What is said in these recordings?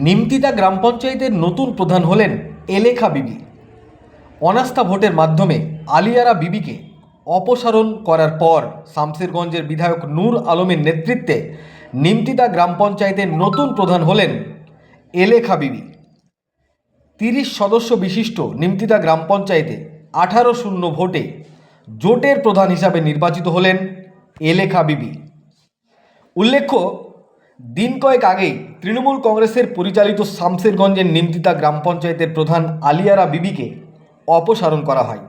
নিমতিতা গ্রাম পঞ্চায়েতের নতুন প্রধান হলেন এলেখা বিবি। অনাস্থা ভোটের মাধ্যমে আলিয়ারা বিবিকে অপসারণ করার পর শামসেরগঞ্জের বিধায়ক নূর আলমের নেতৃত্বে নিমতিতা গ্রাম পঞ্চায়েতের নতুন প্রধান হলেন এলেখা বিবি। 30 সদস্য বিশিষ্ট নিমতিতা গ্রাম পঞ্চায়েতে 18-0 ভোটে জোটের প্রধান হিসাবে নির্বাচিত হলেন এলেখা বিবি। উল্লেখ্য, দিন কয়েক আগেই তৃণমূল কংগ্রেসের পরিচালিত শামসেরগঞ্জের নিমতিতা গ্রাম পঞ্চায়েতের প্রধান আলিয়ারা বিবিকে অপসারণ করা হয়।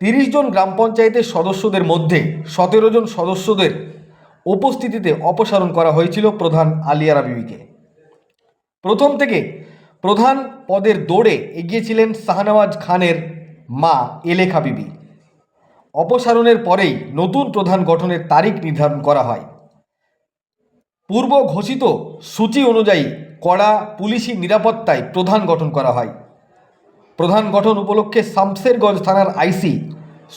30 জন গ্রাম পঞ্চায়েতের সদস্যদের মধ্যে 17 জন সদস্যদের উপস্থিতিতে অপসারণ করা হয়েছিল প্রধান আলিয়ারা বিবিকে। প্রথম থেকে প্রধান পদের দৌড়ে এগিয়েছিলেন শাহনওয়াজ খানের মা এলেখা বিবি। অপসারণের পরেই নতুন প্রধান গঠনের তারিখ নির্ধারণ করা হয়। পূর্ব ঘোষিত সূচি অনুযায়ী কড়া পুলিশি নিরাপত্তায় প্রধান গঠন করা হয়। প্রধান গঠন উপলক্ষে শামসেরগঞ্জ থানার আইসি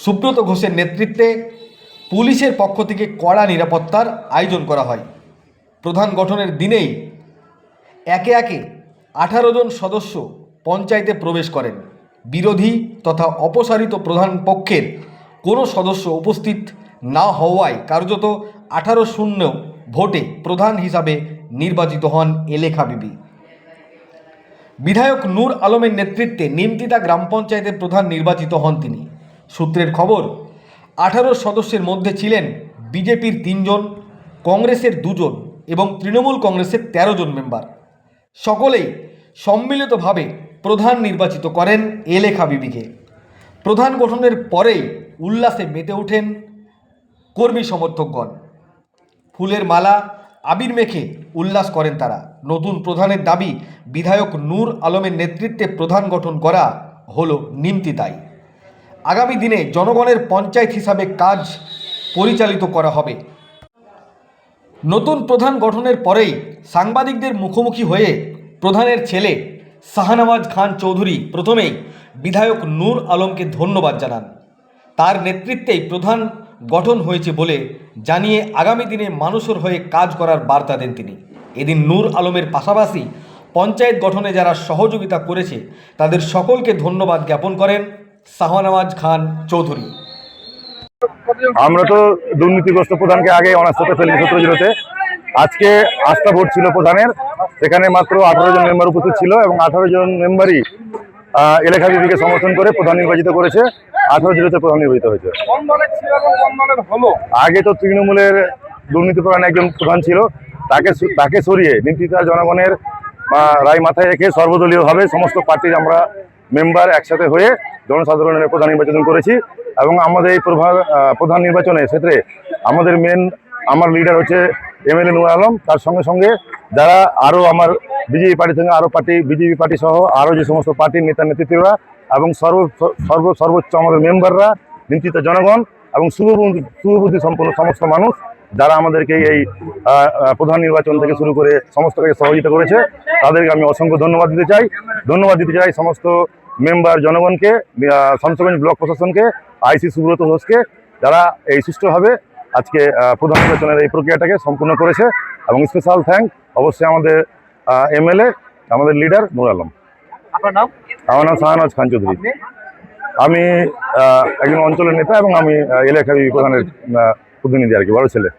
সুব্রত ঘোষের নেতৃত্বে পুলিশের পক্ষ থেকে কড়া নিরাপত্তার আয়োজন করা হয়। প্রধান গঠনের দিনেই একে একে 18 জন সদস্য পঞ্চায়েতে প্রবেশ করেন। বিরোধী তথা অপসারিত প্রধান পক্ষের কোনো সদস্য উপস্থিত না হওয়ায় কার্যত 18-0 ভোটে প্রধান হিসাবে নির্বাচিত হন এলেখা বিবি। বিধায়ক নূর আলমের নেতৃত্বে নিমতিতা গ্রাম পঞ্চায়েতের প্রধান নির্বাচিত হন তিনি। সূত্রের খবর, 18 সদস্যের মধ্যে ছিলেন বিজেপির 3 জন, কংগ্রেসের 2 জন এবং তৃণমূল কংগ্রেসের 13 জন মেম্বার। সকলেই সম্মিলিতভাবে প্রধান নির্বাচিত করেন এলেখা বিবিকে। প্রধান গঠনের পরেই উল্লাসে মেতে ওঠেন কর্মী সমর্থকগণ। ফুলের মালা আবির মেখে উল্লাস করেন তারা। নতুন প্রধানের দাবি, বিধায়ক নূর আলমের নেতৃত্বে প্রধান গঠন করা হলো নিমতিতায়। আগামী দিনে জনগণের পঞ্চায়েত হিসাবে কাজ পরিচালিত করা হবে। নতুন প্রধান গঠনের পরেই সাংবাদিকদের মুখোমুখি হয়ে প্রধানের ছেলে শাহনওয়াজ খান চৌধুরী প্রথমেই বিধায়ক নূর আলমকে ধন্যবাদ জানান। তার নেতৃত্বেই প্রধান গঠন হয়েছে বলে জানিয়ে আগামী দিনে মানুষের হয়ে কাজ করার বার্তা দেন তিনি। এদিন নূর আলমের পাশাপাশি পঞ্চায়েত গঠনে যারা সহযোগিতা করেছে তাদের সকলকে ধন্যবাদ জ্ঞাপন করেন শাহনওয়াজ খান চৌধুরী। আমরা তো দুর্নীতিগ্রস্ত প্রধানকে আগে অনাস্থাতে ফেলেছি 17-0-তে। আজকে আস্থা ভোট ছিল প্রধানের, সেখানে মাত্র 18 জন মেম্বার উপস্থিত ছিল এবং 18 জন মেম্বারই এলেখা বিবিকে সমর্থন করে প্রধান নির্বাচিত করেছে। 18-0-তে প্রধান নির্বাচিত হয়েছে। আগে তো তৃণমূলের দুর্নীতিপরায়ণ একজন প্রধান ছিল, তাকে সরিয়ে নিমতিতার জনগণের রায় মাথায় রেখে সর্বদলীয়ভাবে সমস্ত পার্টির আমরা মেম্বার একসাথে হয়ে জনসাধারণের প্রধান নির্বাচন করেছি। এবং আমাদের এই প্রধান নির্বাচনের ক্ষেত্রে আমার লিডার হচ্ছে এমএলএ নূর আলম। তার সঙ্গে সঙ্গে যারা আরও আমার বিজেপি পার্টি থেকে আরও বিজেপি পার্টি সহ আরও যে সমস্ত পার্টির নেতা নেতৃত্বরা এবং সর্বোচ্চ আমাদের মেম্বাররা, নিমতিতার জনগণ এবং শুভবুদ্ধি সম্পন্ন সমস্ত মানুষ যারা আমাদেরকে এই প্রধান নির্বাচন থেকে শুরু করে সমস্ত কাজে সহযোগিতা করেছে, তাদেরকে আমি অসংখ্য ধন্যবাদ দিতে চাই সমস্ত মেম্বার জনগণকে, শামসেরগঞ্জ ব্লক প্রশাসনকে, আইসি সুব্রত ঘোষকে, যারা এই সুষ্ঠুভাবে আজকে প্রধান নির্বাচনের এই প্রক্রিয়াটাকে সম্পূর্ণ করেছে। এবং স্পেশাল থ্যাঙ্ক অবশ্যই আমাদের এমএলএ, আমাদের লিডার নূর আলম। আপনার নাম? আমার নাম শাহনওয়াজ খান চৌধুরী। আমি একজন অঞ্চলের নেতা এবং আমি এলাকা প্রধানের প্রতিনিধি আর কি, বড় ছেলে।